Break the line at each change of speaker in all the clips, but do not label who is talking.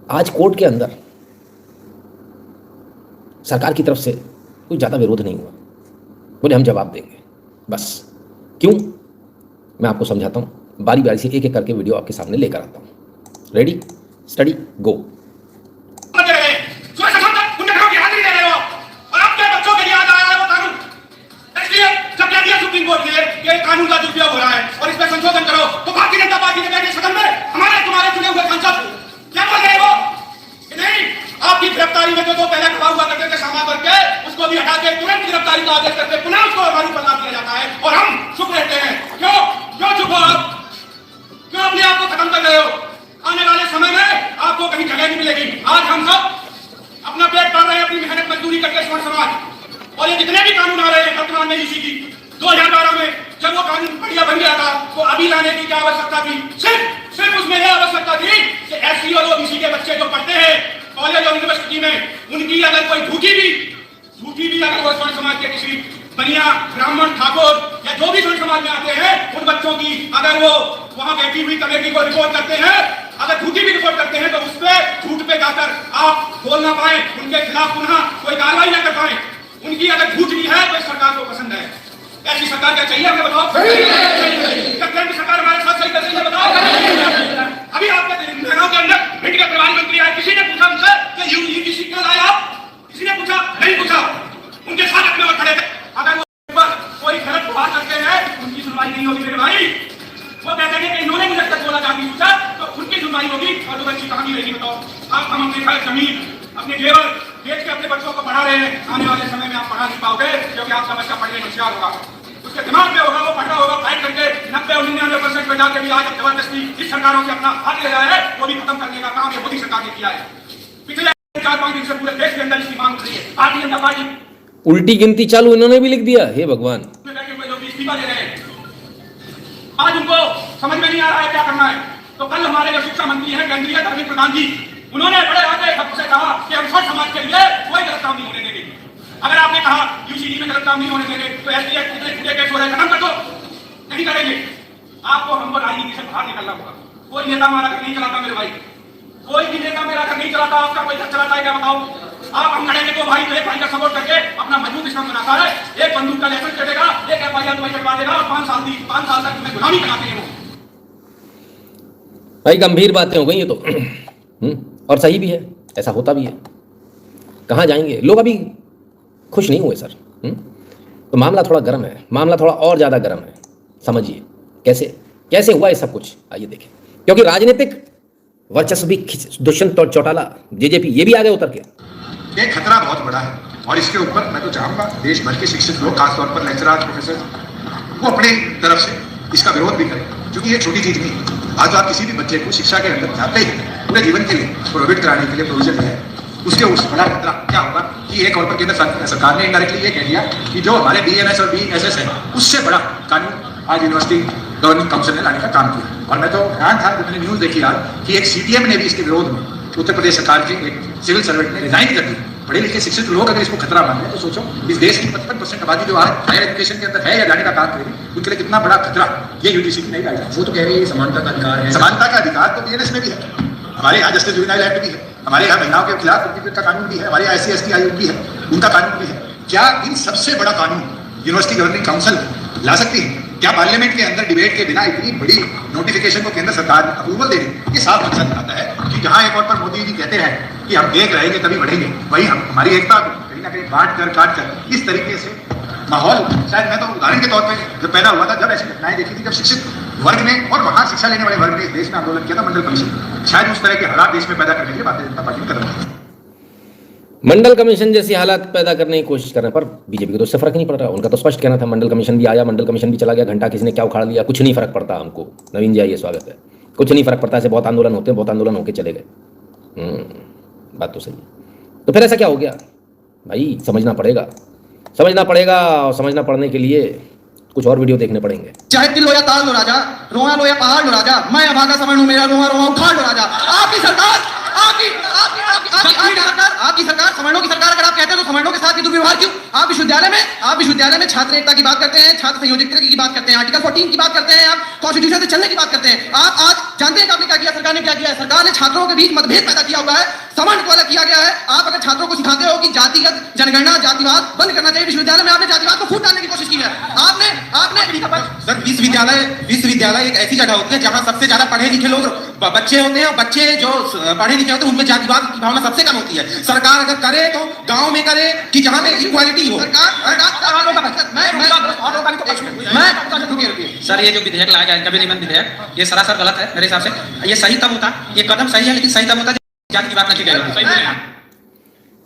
आज कोर्ट के अंदर सरकार की तरफ से कोई ज़्यादा विरोध नहीं हुआ, बोले हम जवाब देंगे बस। क्यों, मैं आपको समझाता हूँ, बारी बारी से एक एक करके वीडियो आपके सामने लेकर आता हूँ। रेडी, स्टडी, गो।
सुप्रीम कोर्ट के ये कानून का दुरुपयोग हो रहा है और इसमें संशोधन करो, तो भारतीय जनता पार्टी ने बैठे सदन में हमारे तुम्हारे चुने हुए सांसद क्या बोल रहे हो कि नहीं, आपकी गिरफ्तारी में जो पहले खड़ा हुआ करते थे सामान भर के, उसको भी हटा के तुरंत गिरफ्तारी का आदेश करके पुनः उसको हमारी बदलाव किया जाता है और हम चुप रहते हैं। क्यों क्यों चुप हो आप? क्यों अपने आप को खत्म कर रहे हो? आने वाले समय में आपको कहीं जगह नहीं मिलेगी। आज हम सब अपना पेट पाल रहे हैं, अपनी मेहनत मजदूरी करके स्वर्ण समाज, और ये जितने भी कानून आ रहे हैं वर्तमान में इसी की 2012 में जब वो कानून बढ़िया बन गया था, वो अभी लाने की क्या आवश्यकता थी? सिर्फ उसमें यह आवश्यकता थी कि एससी और ओबीसी के बच्चे जो पढ़ते हैं कॉलेज और यूनिवर्सिटी में, उनकी अगर कोई झूठी भी अगर वो स्वर्ण समाज के किसी बनिया ब्राह्मण ठाकुर या जो भी स्वर्ण समाज में आते हैं, उन बच्चों की अगर वो वहां बैठी हुई कमेटी को रिपोर्ट करते हैं, अगर झूठी भी रिपोर्ट करते हैं, तो उस पर झूठ पे जाकर आप बोल ना पाए, उनके खिलाफ पुनः कोई कार्रवाई न कर पाए। उनकी अगर झूठ भी है तो इस सरकार को पसंद है। ऐसी सरकार क्या चाहिए हमें बताओ? केंद्र सरकार हमारे साथ सही कर रही है, बताओ। अभी आपके लखनऊ के अंदर भिंड के प्रधानमंत्री आए, किसी ने पूछा उनसे कि यूजीसी क्यों लाए आप? किसी ने पूछा? नहीं पूछा। उनके साथ अपने और खड़े थे। अगर वो कोई गलत गुहार करते हैं, उनकी सुनवाई नहीं होगी मेरे भाई। वो कहते हैं कि इन्होंने मुझे तक बोला जाती पूछा, तो उनकी सुनवाई होगी और तो अच्छी कहानी रहेगी। बताओ आप, हम अपने घर जमीन अपने जेवर बेच के अपने बच्चों को पढ़ा रहे हैं। आने वाले समय में आप पढ़ा नहीं पाओगे, क्योंकि आपका बच्चा पढ़ने में होशियार होगा, उसके दिमाग में होगा, वो पढ़ रहा होगा, फाइट करके 90 और 99% में जाके भी आज जबरदस्ती इस सरकारों से अपना हक ले रहा है। वो भी खत्म करने का काम ये मोदी सरकार ने किया है। पिछले 4-5 दिन से पूरे देश के अंदर इसकी मांग उठ रही है। भारतीय जनता पार्टी
उल्टी गिनती चालू इन्होंने भी लिख दिया। हे भगवान,
इस्तीफा दे रहे हैं, आज उनको समझ में नहीं आ रहा है क्या करना है। तो कल हमारे जो शिक्षा मंत्री हैं केंद्रीय धर्मेंद्र प्रधान जी, उन्होंने बड़े आगे सबसे कहा कि हम सब समाज के लिए कोई गलत काम नहीं होने देंगे। अगर आपने कहा यूजीसी में गलत काम नहीं होने देंगे, तो एसटीएफ कितने खुदे केस हो रहे खत्म कर दो। नहीं करेंगे। आपको हमको राजनीति से बाहर निकलना होगा। कोई नेता हमारा घर नहीं चलाता मेरे भाई, कोई भी नेता मेरा घर नहीं चलाता। आपका कोई घर चलाता है क्या बताओ? आप हम लड़ेंगे तो भाई, तो एक भाई का सपोर्ट करके अपना मजबूत इस्लाम बनाता है। एक बंदूक का लाइसेंस कटेगा, एक एफआईआर तुम्हें कटवा देगा और 5 साल तक तुम्हें गुलामी कराते हैं वो।
भाई गंभीर बातें हो गई ये तो। और सही भी है, ऐसा होता भी है। कहाँ जाएंगे लोग? अभी खुश नहीं हुए सर। तो मामला थोड़ा गर्म है, मामला थोड़ा और ज़्यादा गर्म है। समझिए कैसे हुआ ये सब कुछ, आइए देखें। क्योंकि राजनीतिक वर्चस्व भी दुष्यंत और चौटाला जेजेपी ये भी आ गए उतर के।
ये खतरा बहुत बड़ा है और इसके ऊपर मैं तो चाहूंगा देश भर के शिक्षित लोग, खासतौर पर लेक्चरर, प्रोफेसर, वो अपने तरफ से इसका विरोध भी करें, क्योंकि ये छोटी चीज नहीं है। आज आप किसी भी बच्चे को शिक्षा के अंदर जाते ही पूरे जीवन के लिए प्रोहिबिट कराने के लिए प्रोविजन है, उसके उससे बड़ा खतरा क्या होगा कि एक और पर केंद्र सरकार ने इनडायरेक्टली ये कह दिया कि जो हमारे बीएमएस और बीएसएस है, उससे बड़ा कानून आज यूनिवर्सिटी गवर्निंग काउंसिल ने लाने का काम किया। और मैं तो हैरान था जब मैंने न्यूज देखी आज कि एक सीटीएम ने भी इसके विरोध में उत्तर प्रदेश सरकार के एक सिविल सर्वेंट ने रिजाइन कर दी। पढ़े लिखे शिक्षित लोग अगर इसको खतरा मान रहे तो सोचो इस देश की 55% आबादी जो आज हायर एजुकेशन के अंदर है या जाने का काम कर रही है, उनके लिए कितना बड़ा खतरा ये यूजीसी की नई गाइडलाइन। वो तो कह रही है समानता का अधिकार है, समानता का अधिकार तो बीएनएस में भी है, हमारे यहाँ जस्टिस जुवेनाइल एक्ट भी है, हमारे यहाँ महिलाओं के खिलाफ का कानून भी है, हमारे यहाँ SC ST आयोग भी है, उनका कानून भी है। क्या इन सबसे बड़ा कानून यूनिवर्सिटी गवर्निंग काउंसिल ला सकती है? क्या पार्लियामेंट के अंदर डिबेट के बिना इतनी बड़ी नोटिफिकेशन को केंद्र सरकार ने अप्रूवल दे दी? ये साफ मकसद आता है कि जहां एक और पर मोदी जी कहते हैं कि हम एक रहेंगे तभी बढ़ेंगे, वही हम हमारी एकता को कहीं ना कहीं काट कर इस तरीके से माहौल, शायद मैं तो उदाहरण के तौर पर जब पैदा हुआ था, जब ऐसी घटनाएं देखी थी, जब शिक्षित वर्ग ने और वहां शिक्षा लेने वाले वर्ग ने इस देश में आंदोलन किया था मंडल कमीशन, शायद उस तरह के हालात देश में पैदा करने के लिए भारतीय जनता पार्टी ने कदम उठाया।
मंडल कमीशन जैसी हालात पैदा करने की कोशिश कर रहे हैं, पर बीजेपी को तो उससे फर्क नहीं पड़ रहा। उनका तो स्पष्ट कहना था मंडल कमीशन भी आया, मंडल कमीशन भी चला गया, घंटा किसी ने क्या उखाड़ लिया, कुछ नहीं फर्क पड़ता हमको। नवीन जी आइए, स्वागत है। कुछ नहीं फर्क पड़ता, ऐसे बहुत आंदोलन होते हैं, बहुत आंदोलन होके चले गए। बात तो सही है। तो फिर ऐसा क्या हो गया भाई? समझना पड़ेगा। और समझना पड़ने के लिए कुछ और वीडियो देखने पड़ेंगे।
चाहे दिल लो या ताल लो राजा, रोआ लो या पहाड़ लो राजा, मैं अभागा समझ लूं, मेरा रोआ उखाड़ लो राजा। आपकी सरकार, आपकी सरकार समझो की सरकार, अगर आप कहते हैं तो समझो के साथ की दुर्व्यवहार क्यों? आप विश्वविद्यालय में छात्र एकता की बात करते हैं, छात्र संयोजकता की बात करते हैं, आर्टिकल 14 की बात करते हैं, आप कॉन्स्टिट्यूशन से चलने की बात करते हैं। आप आज जानते हैं कि आपने क्या किया, सरकार ने क्या किया है? सरकार ने छात्रों के बीच मतभेद पैदा किया हुआ है, समान को अलग किया गया है। आप अगर छात्रों को सिखाते हो कि जातिगत जनगणना, जातिवाद बंद करना चाहिए विश्वविद्यालय में, आपने जातिवाद को फूट डालने की कोशिश की है। आपने
सर विश्वविद्यालय एक ऐसी जगह होती है जहां सबसे ज्यादा पढ़े लिखे लोग बच्चे होते हैं, और बच्चे जो पढ़े लिखे होते हैं उनमें जातिवाद की भावना सबसे कम होती है। सरकार अगर करे तो गांव में करे कि जहां पे इक्वालिटी हो।
सर ये जो विधेयक लाया गया है, कभी निबंध विधेयक, ये सरासर गलत है मेरे हिसाब से। ये सही तब होता, ये कदम सही है, लेकिन सही तब होता जब जाति की बात नहीं की गई।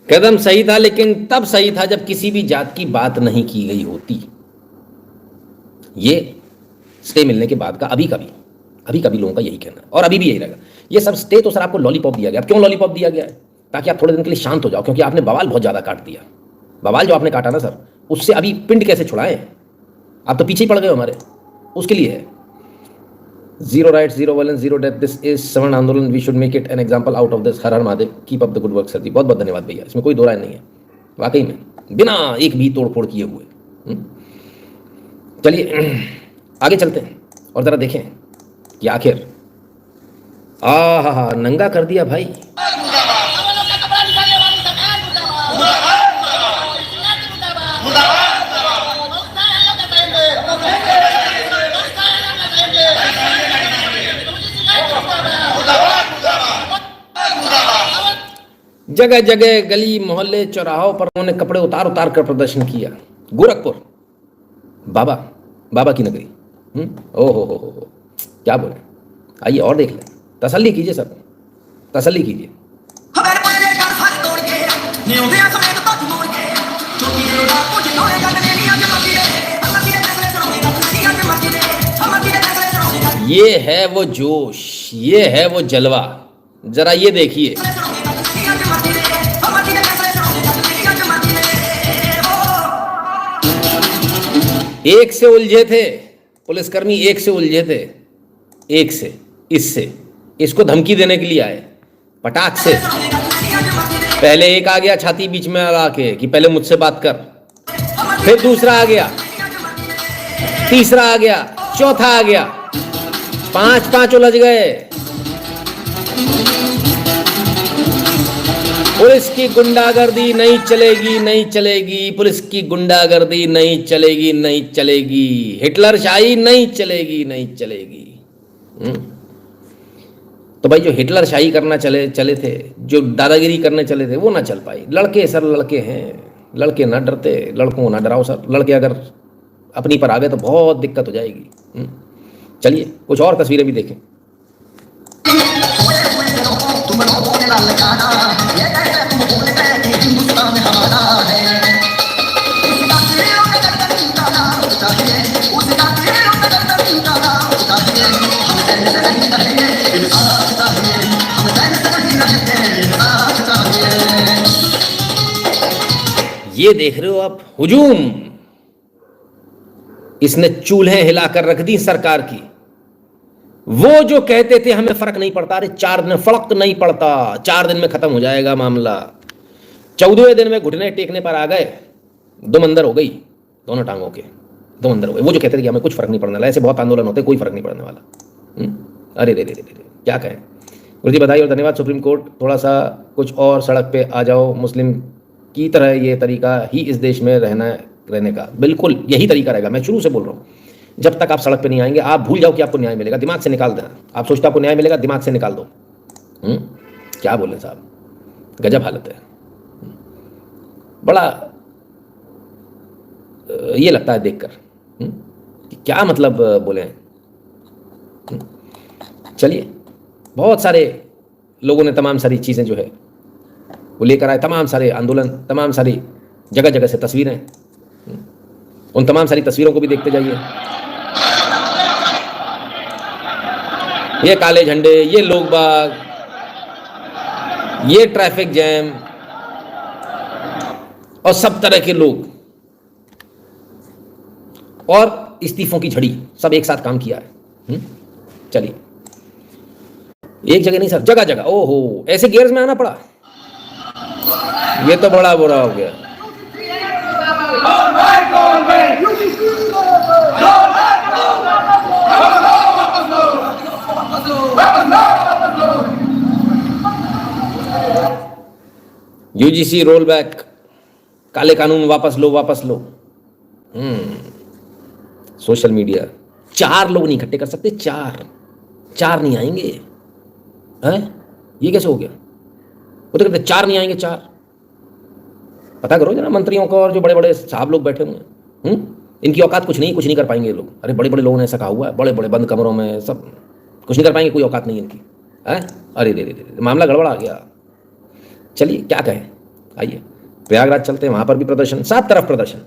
कदम सही था, लेकिन तब सही था जब किसी भी जात की बात नहीं की गई होती। ये स्टे मिलने के बाद का अभी कभी लोगों का यही कहना है, और अभी भी यही रहेगा। ये सब स्टे तो सर आपको लॉलीपॉप दिया गया। अब क्यों लॉलीपॉप दिया गया है? ताकि आप थोड़े दिन के लिए शांत हो जाओ, क्योंकि आपने बवाल बहुत ज़्यादा काट दिया। बवाल जो आपने काटा ना सर, उससे अभी पिंड कैसे छुड़ाएं? आप तो पीछे ही पड़ गए हमारे, उसके लिए है। Zero rights, zero violence, zero death, this is सवर्ण आंदोलन, we should make it an example out of this. Har Har Mahadev, keep up the good work sir ji. बहुत बहुत धन्यवाद भैया, इसमें कोई दो राय नहीं है, वाकई में बिना एक भी तोड़ फोड़ किए हुए। चलिए आगे चलते हैं और ज़रा देखें कि आखिर नंगा कर दिया भाई। जगह जगह गली मोहल्ले चौराहों पर उन्होंने कपड़े उतार उतार कर प्रदर्शन किया। गोरखपुर बाबा की नगरी। हो क्या बोले, आइए और देख लें, तसल्ली कीजिए सर, तसल्ली कीजिए। ये है वो जोश, ये है वो जलवा, जरा ये देखिए। एक से उलझे थे पुलिसकर्मी, एक से उलझे थे, एक से इसको धमकी देने के लिए आए पटाख से। पहले एक आ गया छाती बीच में लगा के कि पहले मुझसे बात कर, फिर दूसरा आ गया, तीसरा आ गया, चौथा आ गया, पांच उलझ गए। पुलिस की गुंडागर्दी नहीं चलेगी, नहीं चलेगी, पुलिस की गुंडागर्दी नहीं चलेगी, नहीं चलेगी, हिटलरशाही नहीं चलेगी, नहीं चलेगी। तो भाई जो हिटलरशाही करना चले थे, जो दादागिरी करने चले थे, वो ना चल पाई। लड़के सर लड़के हैं, लड़के ना डरते, लड़कों ना डराओ सर। लड़के अगर अपनी पर आ गए तो बहुत दिक्कत हो जाएगी। चलिए कुछ और तस्वीरें भी देखें। ये देख रहे हो आप हुजूम, इसने चूल्हे हिलाकर रख दी सरकार की। वो जो कहते थे हमें फर्क नहीं पड़ता, अरे 4 दिन फर्क नहीं पड़ता, 4 दिन में खत्म हो जाएगा मामला। 14वें दिन में घुटने टेकने पर आ गए, दम अंदर हो गई, दोनों टांगों के दम अंदर हो गए। वो जो कहते थे कि हमें कुछ फर्क नहीं पड़ने वाला, ऐसे बहुत आंदोलन होते, कोई फर्क नहीं पड़ने वाला। अरे रे क्या कहें। गुरु जी बधाई और धन्यवाद। सुप्रीम कोर्ट थोड़ा सा कुछ और सड़क पे आ जाओ, मुस्लिम की तरह ये तरीका ही इस देश में रहने का, बिल्कुल यही तरीका रहेगा। मैं शुरू से बोल रहा हूँ, जब तक आप सड़क पे नहीं आएंगे, आप भूल जाओ कि आपको न्याय मिलेगा, दिमाग से निकाल देना। आप सोचते आपको न्याय मिलेगा, दिमाग से निकाल दो। क्या बोले साहब, गजब हालत है। बड़ा ये लगता है देखकर कि क्या मतलब बोले हैं। चलिए, बहुत सारे लोगों ने तमाम सारी चीज़ें जो है वो लेकर आए, तमाम सारे आंदोलन, तमाम सारी जगह जगह से तस्वीरें। उन तमाम सारी तस्वीरों को भी देखते जाइए। ये काले झंडे, ये लोग बाग, ये ट्रैफिक जैम और सब तरह के लोग और इस्तीफों की झड़ी, सब एक साथ काम किया है। चलिए, एक जगह नहीं सर, जगह जगह। ओहो, ऐसे गेयर्स में आना पड़ा, ये तो बड़ा बुरा हो गया। यूजीसी रोल बैक, काले कानून वापस लो, वापस लो। सोशल मीडिया, 4 लोग नहीं इकट्ठे कर सकते, 4 नहीं आएंगे हैं? ये कैसे हो गया? वो तो कहते 4 नहीं आएंगे, 4। पता करो जरा मंत्रियों को और जो बड़े बड़े साहब लोग बैठे हुए हैं, इनकी औकात कुछ नहीं कर पाएंगे ये लोग। अरे बड़े बड़े लोगों ने ऐसा कहा हुआ है, बड़े बड़े बंद कमरों में सब कुछ नहीं कर पाएंगे, कोई औकात नहीं इनकी है। अरे रे, मामला गड़बड़ आ गया। चलिए क्या कहें, आइए प्रयागराज चलते हैं, वहां पर भी प्रदर्शन, 7 तरफ प्रदर्शन।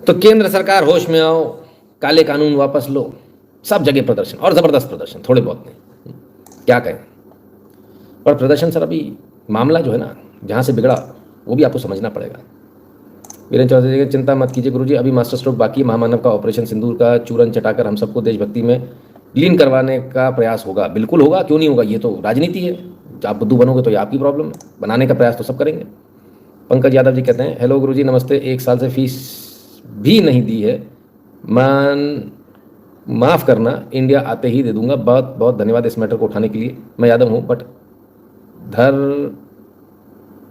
तो केंद्र सरकार होश में आओ, काले कानून वापस लो, सब जगह प्रदर्शन और ज़बरदस्त प्रदर्शन, थोड़े बहुत नहीं, क्या कहें। और प्रदर्शन सर, अभी मामला जो है ना जहाँ से बिगड़ा वो भी आपको समझना पड़ेगा। वीरेंद्र चौधरी, चिंता मत कीजिए गुरुजी, अभी मास्टर स्ट्रोक बाकी है। महामानव का ऑपरेशन सिंदूर का चूरन चटाकर हम सबको देशभक्ति में लीन करवाने का प्रयास होगा। बिल्कुल होगा, क्यों नहीं होगा, ये तो राजनीति है। आप बुद्धू बनोगे तो ये आपकी प्रॉब्लम है, बनाने का प्रयास तो सब करेंगे। पंकज यादव जी कहते हैं, हेलो गुरुजी नमस्ते, 1 साल से फीस भी नहीं दी है, माफ़ करना, इंडिया आते ही दे दूंगा। बहुत बहुत धन्यवाद इस मैटर को उठाने के लिए। मैं यादव हूँ, बट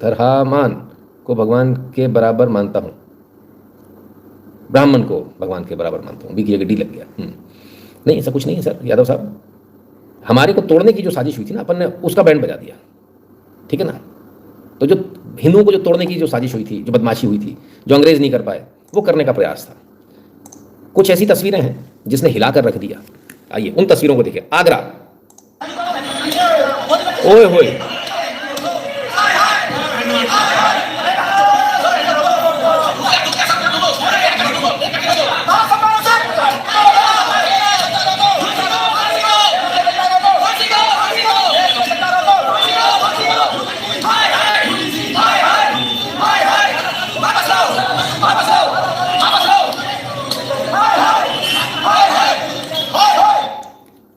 धरहामान को भगवान के बराबर मानता हूँ, ब्राह्मण को भगवान के बराबर मानता हूँ। भी की डी लग गया। नहीं, ऐसा कुछ नहीं है सर यादव साहब, हमारे को तोड़ने की जो साजिश हुई थी ना, अपन ने उसका बैंड बजा दिया, ठीक है ना। तो जो हिंदुओं को जो तोड़ने की जो साजिश हुई थी, जो बदमाशी हुई थी, जो अंग्रेज नहीं कर पाए, वो करने का प्रयास था। कुछ ऐसी तस्वीरें हैं जिसने हिलाकर रख दिया। आइए उन तस्वीरों को देखिए। आगरा, ओए होए,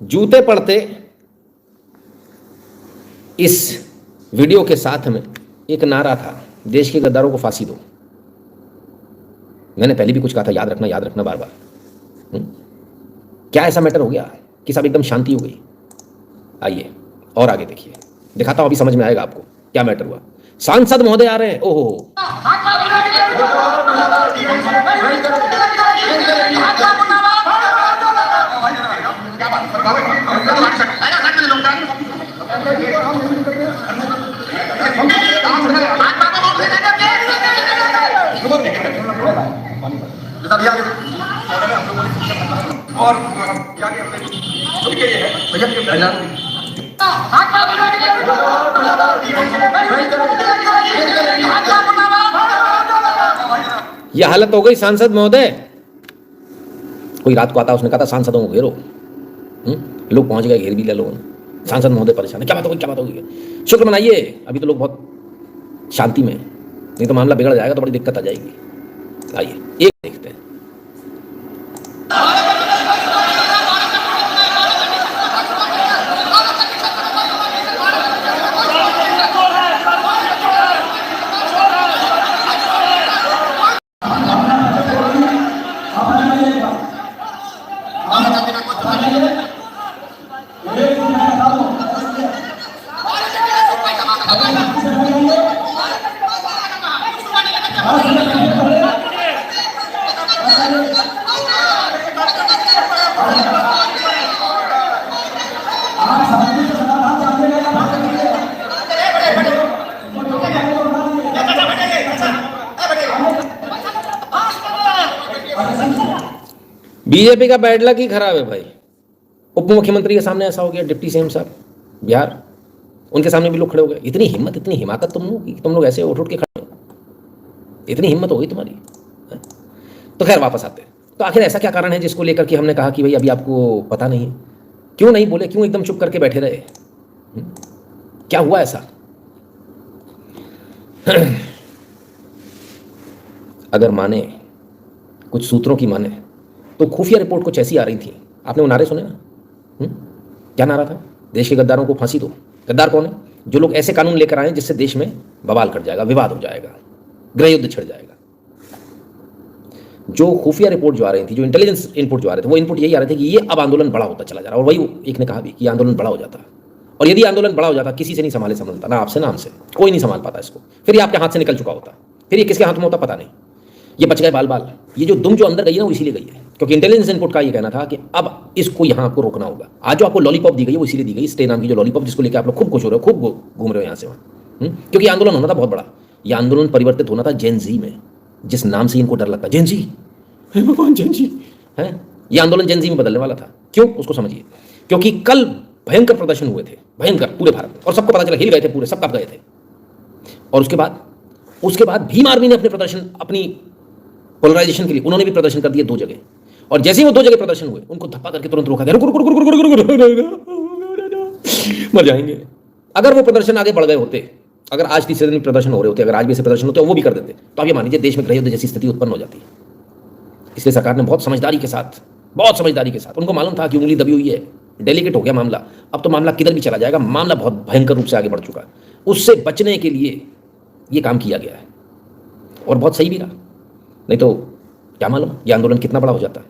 जूते पड़ते इस वीडियो के साथ में एक नारा था, देश के गद्दारों को फांसी दो। मैंने पहले भी कुछ कहा था, याद रखना बार बार। क्या ऐसा मैटर हो गया कि सब एकदम शांति हो गई? आइए और आगे देखिए, दिखाता हूं, अभी समझ में आएगा आपको क्या मैटर हुआ। सांसद महोदय आ रहे हैं। ओहो,
और क्या
यह हालत हो गई सांसद महोदय। कोई रात को आता, उसने कहा था सांसदों को घेरो। लोग पहुंच गए, घेर भी लिया लोगों ने। सांसद महोदय परेशान है, क्या बात होगी। शुक्र मनाइए, अभी तो लोग बहुत शांति में, नहीं तो मामला बिगड़ जाएगा तो बड़ी दिक्कत आ जाएगी। आइए एक देखते हैं। बीजेपी का बैड लक ही खराब है भाई। उप मुख्यमंत्री के सामने ऐसा हो गया, डिप्टी सीएम साहब बिहार, उनके सामने भी लोग खड़े हो गए। इतनी हिम्मत, इतनी हिमाकत तुम लोग ऐसे उठ के खड़े हो, इतनी हिम्मत हो गई तुम्हारी। तो खैर वापस आते हैं। तो आखिर ऐसा क्या कारण है जिसको लेकर के हमने कहा कि भाई अभी आपको पता नहीं है? क्यों नहीं बोले, क्यों एकदम चुप करके बैठे रहे? क्या हुआ ऐसा? अगर माने, कुछ सूत्रों की माने, तो खुफिया रिपोर्ट कुछ ऐसी आ रही थी। आपने वो नारे सुने ना? क्या नारा था? देश के गद्दारों को फांसी दो। गद्दार कौन है? जो लोग ऐसे कानून लेकर आए जिससे देश में बवाल कर जाएगा, विवाद हो जाएगा, गृह युद्ध छिड़ जाएगा। जो खुफिया रिपोर्ट जो आ रही थी, जो इंटेलिजेंस इनपुट जो आ रहे थे, वो इनपुट यही आ रहे थे कि ये अब आंदोलन बड़ा होता चला जा रहा है। और वही एक ने कहा भी कि आंदोलन बड़ा हो जाता, और यदि आंदोलन बड़ा हो जाता, किसी से नहीं संभलता, ना आपसे ना हमसे, कोई नहीं संभाल पाता इसको। फिर ये आपके हाथ से निकल चुका होता, फिर ये किसके हाथ में होता पता नहीं। ये बच गए बाल बाल। ये जो दुम जो अंदर गई है ना, वो इसीलिए गई है क्योंकि इंटेलिजेंस इनपुट का ये कहना था कि अब इसको यहाँ आपको रोकना होगा। आज जो आपको लॉलीपॉप दी गई है वो इसीलिए दी गई, स्टे नाम की जो लॉलीपॉप, जिसको लेकर आप लोग खूब खुश हो रहे हो, खूब घूम रहे हो यहाँ से वहाँ, क्योंकि आंदोलन होना था बहुत बड़ा। ये आंदोलन परिवर्तित होना था जेन जी में, जिस नाम से इनको डर लगता है, जेन जी, भगवान जेन जी है। ये आंदोलन जेन जी में बदलने वाला था। क्यों? उसको समझिए। क्योंकि कल भयंकर प्रदर्शन हुए थे, भयंकर, पूरे भारत में, और सबको पता चला, हिल गए थे पूरे, सब कब गए थे। और उसके बाद भीम आर्मी ने अपने प्रदर्शन, अपनी पोलराइजेशन के लिए उन्होंने भी प्रदर्शन कर दिए 2 जगह। और जैसे ही वो 2 जगह प्रदर्शन हुए, उनको धप्पा करके तुरंत रोका गया, मर जाएंगे। अगर वो प्रदर्शन आगे बढ़ गए होते, अगर आज तीसरे दिन प्रदर्शन हो रहे होते, अगर आज भी ऐसे प्रदर्शन होते, वो भी कर देते, तो आप ये मान लीजिए देश में गृह युद्ध जैसी स्थिति उत्पन्न हो जाती है। इसलिए सरकार ने बहुत समझदारी के साथ, उनको मालूम था कि उंगली दबी हुई है, डेलिकेट हो गया मामला, अब तो मामला किधर भी चला जाएगा, मामला बहुत भयंकर रूप से आगे बढ़ चुका है। उससे बचने के लिए ये काम किया गया है, और बहुत सही भी रहा। नहीं तो क्या मालूम ये आंदोलन कितना बड़ा हो जाता।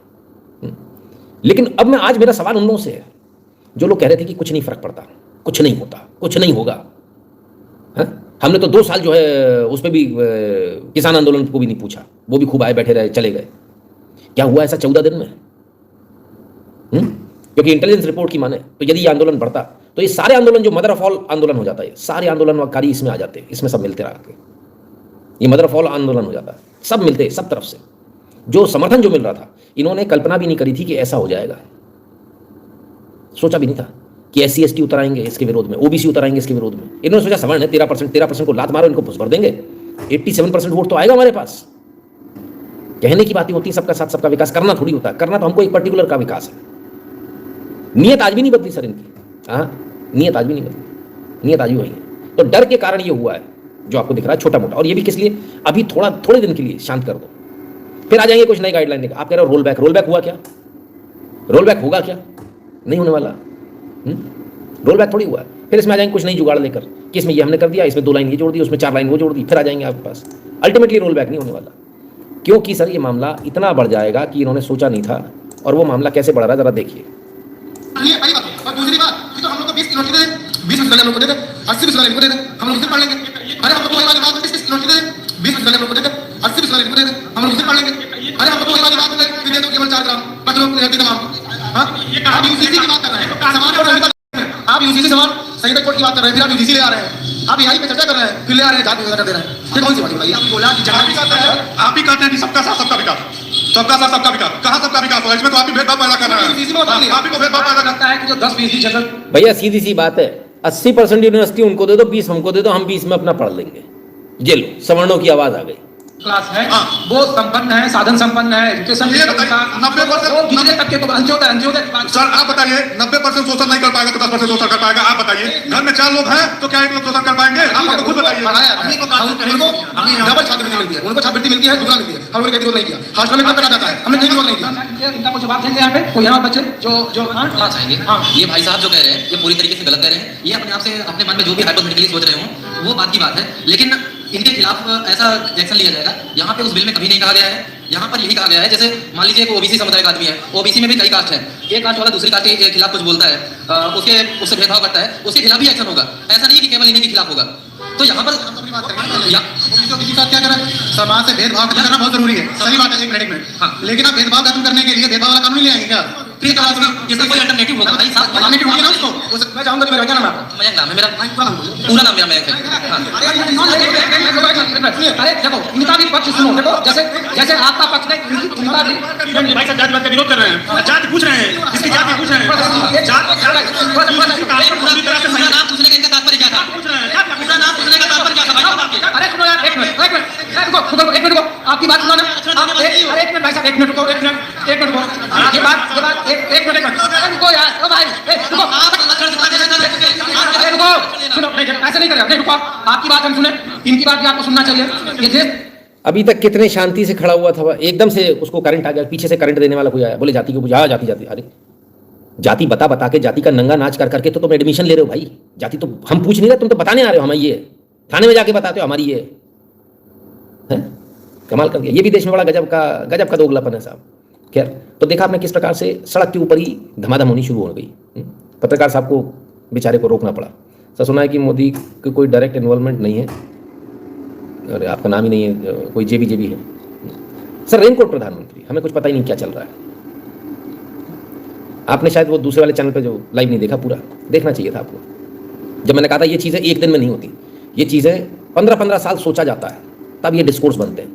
लेकिन अब आज मेरा सवाल उन लोगों से है जो लोग कह रहे थे कि कुछ नहीं फर्क पड़ता, कुछ नहीं होता, कुछ नहीं होगा। हमने तो 2 साल जो है उस पर भी किसान आंदोलन को भी नहीं पूछा, वो भी खूब आए बैठे रहे, चले गए। क्या हुआ ऐसा 14 दिन में? क्योंकि इंटेलिजेंस रिपोर्ट की माने तो यदि ये आंदोलन बढ़ता तो ये सारे आंदोलन जो मदर ऑफ ऑल आंदोलन हो जाता है, सारे आंदोलनकारी इसमें आ जाते, इसमें सब मिलते रहते, ये मदर ऑफ ऑल आंदोलन हो जाता, सब मिलते, सब तरफ से जो समर्थन जो मिल रहा था। इन्होंने कल्पना भी नहीं करी थी कि ऐसा हो जाएगा, सोचा भी नहीं था कि SC ST उतर आएंगे इसके विरोध में, OBC उतर आएंगे इसके विरोध में। इन्होंने सोचा सवर्ण है, 13% को लात मारो, इनको घुस भर देंगे, 87% वोट तो आएगा हमारे पास। कहने की बातें होती है, सबका साथ सबका विकास, करना थोड़ी होता है, करना तो हमको एक पर्टिकुलर का विकास है। नियत आज भी नहीं बदली सर इनकी, नियत आज भी नहीं बदली, नियत आज भी वही है। तो डर के कारण ये हुआ है जो आपको दिख रहा है छोटा मोटा, और ये भी किस लिए? अभी थोड़े दिन के लिए शांत कर दो, फिर आ जाएंगे कुछ नई गाइडलाइन लेकर। आप कह रहे हो रोल बैक हुआ क्या? रोल बैक होगा क्या? नहीं होने वाला। रोल बैक थोड़ी हुआ है। फिर इसमें आ जाएंगे कुछ नई जुगाड़ लेकर कि इसमें ये हमने कर दिया, इसमें 2 लाइन ये जोड़ दी, उसमें 4 लाइन वो जोड़ दी, फिर आ जाएंगे आपके पास। अल्टीमेटली रोल बैक नहीं होने वाला, क्योंकि सर ये मामला इतना बढ़ जाएगा कि इन्होंने सोचा नहीं था, और वो मामला कैसे बढ़ रहा है जरा देखिए।
ये पहली बात। और दूसरी बात, तो हम लोग को 20 किलो दे, 20 विश्वविद्यालय हम लोग को दे दे, 80 विश्वविद्यालय इनको दे दे, हम लोग उसे पढ़ लेंगे। अरे हम लोग को वही वाली बात 20 किलो दे दे, 20 विश्वविद्यालय हम लोग को दे दे, 80 विश्वविद्यालय इनको दे दे, हम लोग उसे पढ़ लेंगे। अरे हम लोग को वही वाली बात है, तो केवल 4 ग्राम बच लोग रहते तमाम। आप UCC की बात कर रहे हैं, आप UCC सवाल संहिता कोड की बात कर रहे हैं, फिर आप UCC ले आ रहे हैं, आप यहाँ पे चर्चा कर रहे हैं, फिर ले आ रहे हैं, जाति व्यवस्था कर दे रहे हैं। ये कौन सी बात बताइए? आप बोला कि
आप ही कहते हैं कि सबका साथ सबका विकास, सबका साथ सबका विकास, कहाँ सबका विकास होगा? इसमें तो आप ही भेदभाव पैदा कर रहे हैं, आप ही को भेदभाव पैदा करता है कि जो 10% जनरल।
भैया सीधी सी बात है, 80% यूनिवर्सिटी उनको दे दो, 20 हमको दे दो, हम 20 में अपना पढ़ लेंगे। ये लो, सवर्णों की आवाज आ गई।
क्लास है, वो संपन्न है, साधन संपन्न है, एजुकेशन
90%
दूसरे तबके को अंत्योदय की बात।
सर आप बताइए, 90% शोषण नहीं कर पाएगा तो 10% शोषण कर पाएगा? आप बताइए, घर में 4 लोग हैं तो क्या 1 लोग शोषण कर पाएंगे? आप खुद बताइए।
डबल छात्रवृत्ति मिलती है, उनको छात्रवृत्ति मिलती है, दुगना मिलती है, हम लोग ने विरोध नहीं किया। हॉस्टल में करा जाता है, हमने कहीं विरोध नहीं किया।
इनका कुछ बात है यहाँ पे, कोई यहाँ बच्चे जो
क्लास आएंगे। ये भाई साहब जो कह रहे हैं ये पूरी तरीके से गलत कह रहे हैं। ये अपने आप से अपने मन में जो भी हाइपोथेटिकली सोच रहे हो वो बात की बात है, लेकिन इनके खिलाफ ऐसा एक्शन लिया जाएगा। यहाँ पे उस बिल में कभी नहीं कहा गया है, यहाँ पर यही कहा गया है जैसे मान लीजिए OBC समुदाय का आदमी है, OBC में भी कई कास्ट है, एक कास्ट वाला दूसरी कास्ट के खिलाफ कुछ बोलता है, उससे भेदभाव करता है, उसके खिलाफ भी एक्शन होगा। ऐसा नहीं कि केवल इन्हीं के खिलाफ होगा। तो यहाँ पर
क्या करें? समाज से भेदभाव खत्म करना बहुत जरूरी है, सही बात है, एक मिनट। लेकिन आप भेदभाव खत्म करने के लिए भेदभाव वाला कानून ले आएंगे क्या?
फिर क्या होगा? इसका कोई अल्टरनेटिव होगा भाई साहब?
अल्टरनेटिव होगी ना उसको। मैं चाहूंगा कि मेरा क्या नाम है?
मयंक नाम है मेरा, पूरा नाम मेरा मयंक है। हाँ।
अरे देखो इनका भी पक्ष सुनो, देखो जैसे जैसे आपका पक्ष नहीं, इनका भी
भाई साहब जातिवाद का विरोध कर रहे हैं, जाति पूछ रहे हैं, इसकी जाति पूछ रहे हैं,
पूरा नाम पूछने का इनका तात्पर्य क्या था? पूरा नाम पूछने का तात्पर्य क्या था भाई साहब आपके?
अरे सुनो यार, एक मिनट एक मिनट रुको, आपकी बात सुनो ना। आप एक मिनट भाई साहब, एक मिनट रुको, एक मिनट रुको। ये बात एक मिनट रुको यार, ओ भाई रुको,
आप लक्षण दिखाने से
अरे रुको, सुनो नहीं ऐसे नहीं करेगा, नहीं रुको, आपकी बात हम सुने, इनकी बात भी आपको सुनना चाहिए। ये देश
अभी तक कितने शांति से खड़ा हुआ था, एकदम से उसको करंट आ गया, पीछे से करंट देने वाला कोई आया, बोले जाति को बुझा, जाति जाति। अरे जाति बता बता के, जाति का नंगा नाच कर करके तो तुम एडमिशन ले रहे हो भाई। जाति तो हम पूछ नहीं रहे, तुम तो बताने आ रहे हो हमें, ये थाने में जाके बताते हो हमारी ये है। कमाल कर दिया, ये भी देश में बड़ा गजब का दोगलापन है साहब। खैर, तो देखा आपने किस प्रकार से सड़क के ऊपर ही धमाधम होनी शुरू हो गई। पत्रकार साहब को बेचारे को रोकना पड़ा। सर सुना है कि मोदी की कोई डायरेक्ट इन्वॉल्वमेंट नहीं है, अरे आपका नाम ही नहीं है, कोई जेबी है। सर रेनकोट प्रधानमंत्री, हमें कुछ पता ही नहीं क्या चल रहा है। आपने शायद वो दूसरे वाले चैनल पे जो लाइव नहीं देखा, पूरा देखना चाहिए था आपको। जब मैंने कहा था ये चीज़ें एक दिन में नहीं होती, ये चीज़ें 15-15 साल सोचा जाता है, तब ये डिस्कोर्स बनते हैं।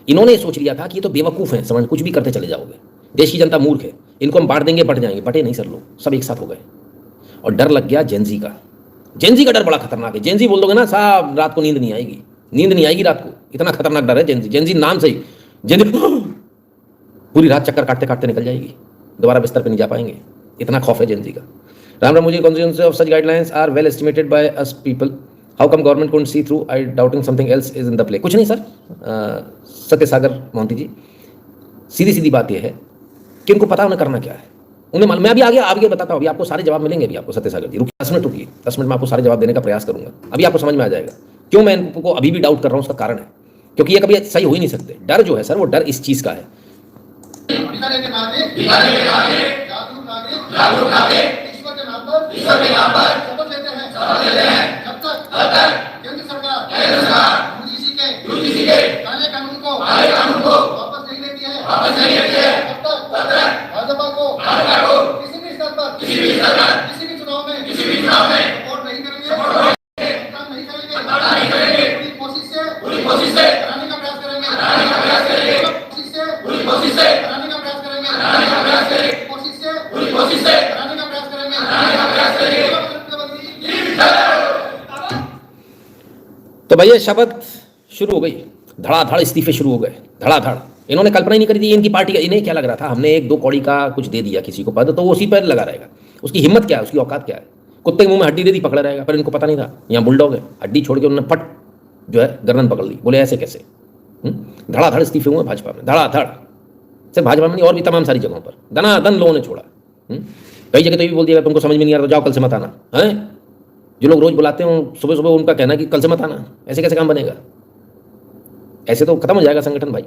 इन्होंने सोच लिया था कि ये तो बेवकूफ़ हैं, समझ कुछ भी करते चले जाओगे, देश की जनता मूर्ख है, इनको हम बांट देंगे, बढ़ जाएंगे। बटे नहीं सर, लोग सब एक साथ हो गए और डर लग गया जेनजी का। जेनजी का डर बड़ा खतरनाक है। जेनजी बोल दोगे ना साहब, रात को नींद नहीं आएगी रात को, इतना खतरनाक डर है जेनजी नाम से ही। जेनजी पूरी रात चक्कर काटते निकल जाएगी, दोबारा बिस्तर पे नहीं जा पाएंगे, इतना खौफ है जेनजी का। राम मुझे consequences of such guidelines are well estimated by us people, how come government couldn't see through, I doubting something else is in the play. कुछ नहीं सर, सत्य सागर मोहंती जी, सीधी बात यह है कि उनको पता उन्हें करना क्या है, उन्हें मालूम। मैं अभी आगे बताता हूँ, अभी आपको सारे जवाब मिलेंगे। अभी आपको सत्य सागर जी रुकिए 10 मिनट रुकिए, 10 मिनट में आपको सारे जवाब देने का प्रयास करूंगा। अभी आपको समझ में आ जाएगा क्यों मैं इनको अभी भी डाउट कर रहा हूँ। उसका कारण है क्योंकि ये कभी सही हो ही नहीं सकते। डर जो है सर, वो डर इस चीज़ का है।
ईश्वर के नाम पर शपथ लेते हैं जब तक केंद्र सरकार यूजीसी के काले कानून को वापस नहीं लेती है तब तक भाजपा को किसी भी स्तर पर किसी भी चुनाव में वोट नहीं करेंगे, मतदान नहीं करेंगे, पूरी कोशिश से कराने का प्रयास करेंगे, कोशिश से कराने का प्रयास करेंगे।
तो भैया शपथ शुरू हो गई, धड़ाधड़ इस्तीफे शुरू हो गए, धड़ाधड़। इन्होंने कल्पना ही नहीं करी थी इनकी पार्टी का। इन्हें क्या लग रहा था, हमने 1-2 कौड़ी का कुछ दे दिया किसी को पद, तो वो उसी पर लगा रहेगा। उसकी हिम्मत क्या है, उसकी औकात क्या है? कुत्ते के मुंह में हड्डी दे दी, पकड़ा रहेगा। पर इनको पता नहीं था यहाँ बुलडॉग है, हड्डी छोड़ के उन्होंने फट जो है गर्दन पकड़ ली। बोले ऐसे कैसे? धड़ाधड़ इस्तीफे हुए भाजपा में, धड़ाधड़। सिर्फ भाजपा में नहीं, और भी तमाम सारी जगहों पर दनादन लोगों ने छोड़ा। कई जगह तो ये भी बोल दिया तुमको समझ में नहीं आ रहा तो जाओ कल से मत आना है। जो लोग रोज बुलाते हो सुबह सुबह, उनका कहना कि कल से मत आना, ऐसे कैसे काम बनेगा? ऐसे तो खत्म हो जाएगा संगठन भाई।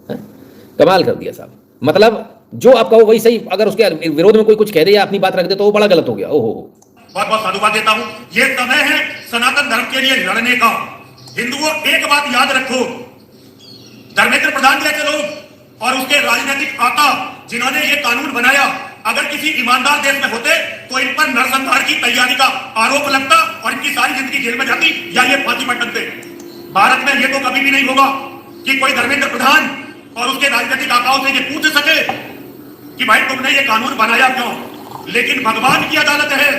है? कमाल कर दिया साहब। मतलब जो आपका वो वही सही, अगर उसके विरोध में कोई कुछ कह दे या अपनी बात रख दे तो वो बड़ा गलत हो गया। ओहो,
बहुत बहुत साधुवाद देता हूं। ये समय है सनातन धर्म के लिए लड़ने का। हिंदुओं एक बात याद रखो, धर्मेंद्र प्रधान जैसे लोग और उसके राजनीतिक आका जिन्होंने ये कानून बनाया, अगर किसी ईमानदार देश में होते तो इन पर नरसंहार की तैयारी का आरोप लगता और इनकी सारी जिंदगी जेल में जाती या ये फांसी पर टंगते। भारत में ये तो कभी भी नहीं होगा कि कोई धर्मेंद्र प्रधान और उसके राजनीतिक आकाओं से ये पूछ सके कि भाई तुमने ये कानून बनाया क्यों। लेकिन भगवान की अदालत है,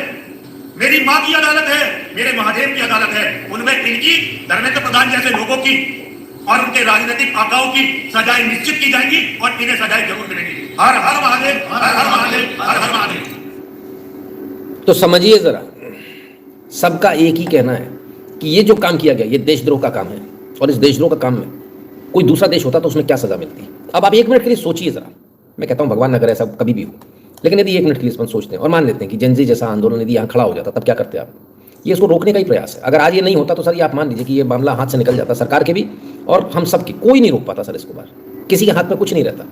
मेरी माँ की अदालत है, मेरे महादेव की अदालत है, उनमें इनकी धर्मेंद्र प्रधान जैसे लोगों की और उनके राजनीतिक आकाओं की सजाएं निश्चित की जाएंगी और इन्हें सजाएं जरूर मिलेगी। हर हर महादेव, हर हर महादेव, हर हर महादेव।
तो समझिए जरा, सबका एक ही कहना है कि ये जो काम किया गया ये देशद्रोह का काम है, और इस देशद्रोह का काम में कोई दूसरा देश होता तो उसमें क्या सजा मिलती। अब आप 1 मिनट के लिए सोचिए जरा। मैं कहता हूँ भगवान न करे ऐसा कभी भी हो, लेकिन यदि 1 मिनट के लिए अपन सोचते हैं और मान लेते हैं कि जेनजी जैसा आंदोलन यदि यहाँ खड़ा हो जाता, तब क्या करते आप? ये इसको रोकने का ही प्रयास है। अगर आज ये नहीं होता तो सर ये आप मान लीजिए कि ये मामला हाथ से निकल जाता, सरकार के भी और हम सब की। कोई नहीं रोक पाता सर इसको। बार किसी के हाथ में कुछ नहीं रहता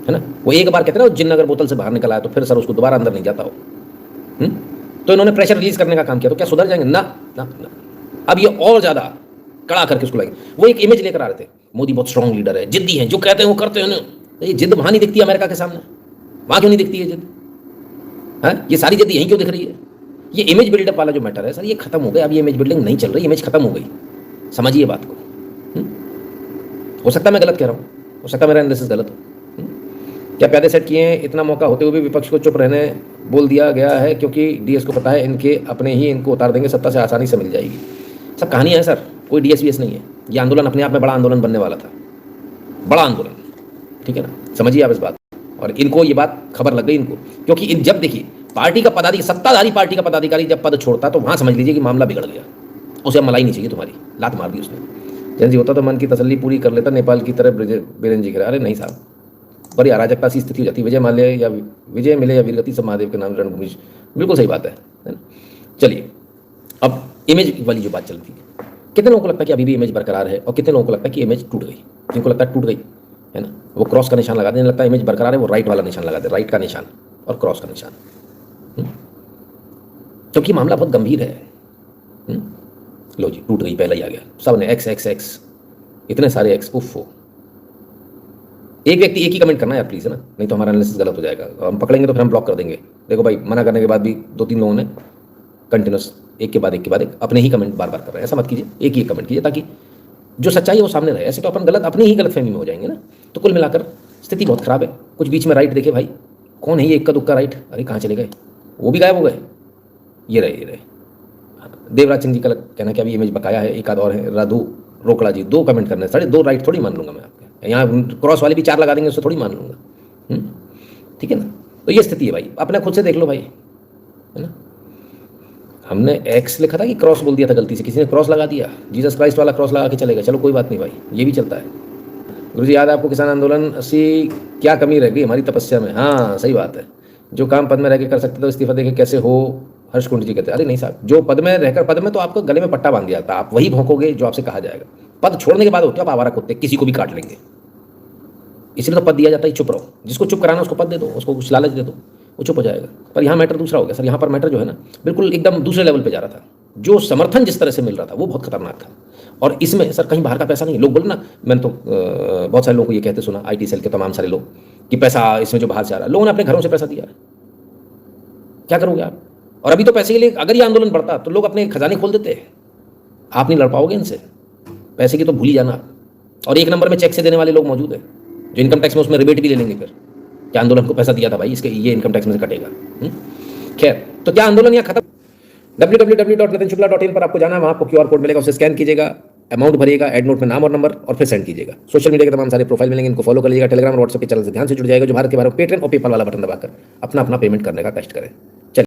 है ना। वो एक बार कहते हैं ना, जिन अगर बोतल से बाहर निकल आया तो फिर सर उसको दोबारा अंदर नहीं जाता हो। तो इन्होंने प्रेशर रिलीज करने का काम किया, तो क्या सुधर जाएंगे? ना ना ना। अब ये और ज्यादा कड़ा करके उसको लगे। वो एक इमेज लेकर आ रहे थे, मोदी बहुत स्ट्रांग लीडर है, जिद्दी है, जो कहते हैं वो करते हैं ना। ये जिद वहां नहीं दिखती अमेरिका के सामने। वहाँ क्यों नहीं दिखती है जिद? हाँ, ये सारी जिद यहीं क्यों दिख रही है? ये इमेज बिल्डअप वाला जो मैटर है सर, ये खत्म हो गया। अब ये इमेज बिल्डिंग नहीं चल रही, इमेज खत्म हो गई। समझिए बात को। हो सकता है मैं गलत कह रहा हूँ, हो सकता है मेरा एनालिसिस गलत हो। क्या प्यादे सेट किए हैं? इतना मौका होते हुए भी विपक्ष को चुप रहने बोल दिया गया है क्योंकि डीएस को पता है इनके अपने ही इनको उतार देंगे, सत्ता से आसानी से मिल जाएगी। सब कहानी है सर, कोई डीएस वीएस नहीं है। ये आंदोलन अपने आप में बड़ा आंदोलन बनने वाला था, बड़ा आंदोलन, ठीक है ना? समझिए आप इस बात। और इनको ये बात खबर लग गई इनको, क्योंकि इन जब देखिए पार्टी का पदाधिकारी, सत्ताधारी पार्टी का पदाधिकारी जब पद छोड़ता तो वहाँ समझ लीजिए कि मामला बिगड़ गया। उसे अब मलाई नहीं चाहिए तुम्हारी, लात मार दी उसने। जैन जी होता तो मन की तसल्ली पूरी कर लेता, नेपाल की तरफ बीरेन जी कह रहे। अरे नहीं साहब, बड़ी अराजकता सी स्थिति हो जाती। विजय माल्या या विजय मिले या वीरगति सब महादेव के नाम रणभूमि। बिल्कुल सही बात है ना? चलिए, अब इमेज वाली जो बात चलती है, कितने लोगों को लगता है कि अभी भी इमेज बरकरार है और कितने लोगों को लगता है कि इमेज टूट गई? जिनको लगता है टूट गई है ना, वो क्रॉस का निशान लगा देने लगता है। इमेज बरकरार है, वो राइट वाला निशान लगा दे, राइट का निशान और क्रॉस का निशान, क्योंकि मामला बहुत गंभीर है। लो जी, टूट गई, पहला ही आ गया। सब ने एक्स एक्स एक्स, इतने सारे एक्स, उफ हो। एक व्यक्ति एक ही कमेंट करना यार प्लीज, है ना, नहीं तो हमारा एनालिसिस गलत हो जाएगा। हम पकड़ेंगे तो फिर हम ब्लॉक कर देंगे। देखो भाई, मना करने के बाद भी 2-3 लोगों ने कंटिन्यूस एक के बाद एक अपने ही कमेंट बार बार कर रहे हैं। ऐसा मत कीजिए, एक ही कमेंट कीजिए ताकि जो सच्चाई है वो सामने रहे। ऐसे तो अपन गलत, अपनी ही गलत फहमी में हो जाएंगे ना। तो कुल मिलाकर स्थिति बहुत खराब है। कुछ बीच में राइट देखे भाई, कौन है ये इक्का दुक्का राइट? अरे कहाँ चले गए? वो भी गायब हो गए। ये रहे देवराज सिंह जी का कहना कि अभी इमेज बकाया है। एक आध और है, राधु रोकड़ा जी, 2 कमेंट करने, साढ़े 2 राइट थोड़ी मान लूंगा मैं आपके। यहाँ क्रॉस वाले भी 4 लगा देंगे, उससे थोड़ी मान लूंगा। ठीक है ना? तो ये स्थिति है भाई, अपने खुद से देख लो भाई, है ना। हमने एक्स लिखा था कि क्रॉस बोल दिया था गलती से, किसी ने क्रॉस लगा दिया, जीसस क्राइस्ट वाला क्रॉस लगा के चलेगा। चलो कोई बात नहीं भाई, ये भी चलता है। गुरुजी याद है आपको किसान आंदोलन 80 क्या कमी रह गई हमारी तपस्या में? हाँ सही बात है, जो काम पद में रह के कर सकते थे इस्तीफा देके कैसे हो? हर्ष कुंड जी कहते हैं। अरे नहीं साहब, जो पद में रहकर, पद में तो आपको गले में पट्टा बांध दिया था, आप वही भौंकोगे जो आपसे कहा जाएगा। पद छोड़ने के बाद होते हो आप आवारा कुत्ते, किसी को भी काट लेंगे। इसलिए तो पद दिया जाता है, चुप रहो। जिसको चुप कराना उसको पद दे दो, उसको कुछ लालच दे दो, वो चुप हो जाएगा। पर यहाँ मैटर दूसरा हो गया सर। यहाँ पर मैटर जो है ना, बिल्कुल एकदम दूसरे लेवल पे जा रहा था। जो समर्थन जिस तरह से मिल रहा था वो बहुत खतरनाक था। और इसमें सर कहीं बाहर का पैसा नहीं। लोग बोले ना, मैंने तो बहुत सारे लोगों को ये कहते सुना, IT सेल के तमाम सारे लोग, कि पैसा इसमें जो बाहर से आ रहा है, लोगों ने अपने घरों से पैसा दिया। क्या करोगे आप? और अभी तो पैसे के लिए अगर ये आंदोलन बढ़ता तो लोग अपने खजाने खोल देते। आप नहीं लड़ पाओगे इनसे, पैसे की तो भूल ही जाना। और 1 नंबर में चेक से देने वाले लोग मौजूद हैं, जो इनकम टैक्स में उसमें रिबेट भी ले लेंगे फिर, क्या आंदोलन को पैसा दिया था भाई, इसके ये इनकम टैक्स में से कटेगा। खैर, तो क्या आंदोलन यहाँ खत्म? www.nitinshukla.in पर आपको जाना है, वहाँ आपको QR कोड मिलेगा, उसे स्कैन कीजिएगा, अमाउंट भरिएगा, एड नोट में नाम और नंबर, और फिर सेंड कीजिएगा। सोशल मीडिया के तमाम सारे प्रोफाइल मिलेंगे, इनको फॉलो कर लीजिएगा। टेलीग्राम और व्हाट्सएप के चैनल से ध्यान से जुड़ जाएगा। जो भारत के बारे में पेटीएम और पेपाल वाला बटन दबाकर अपना पेमेंट करने का कष्ट करें।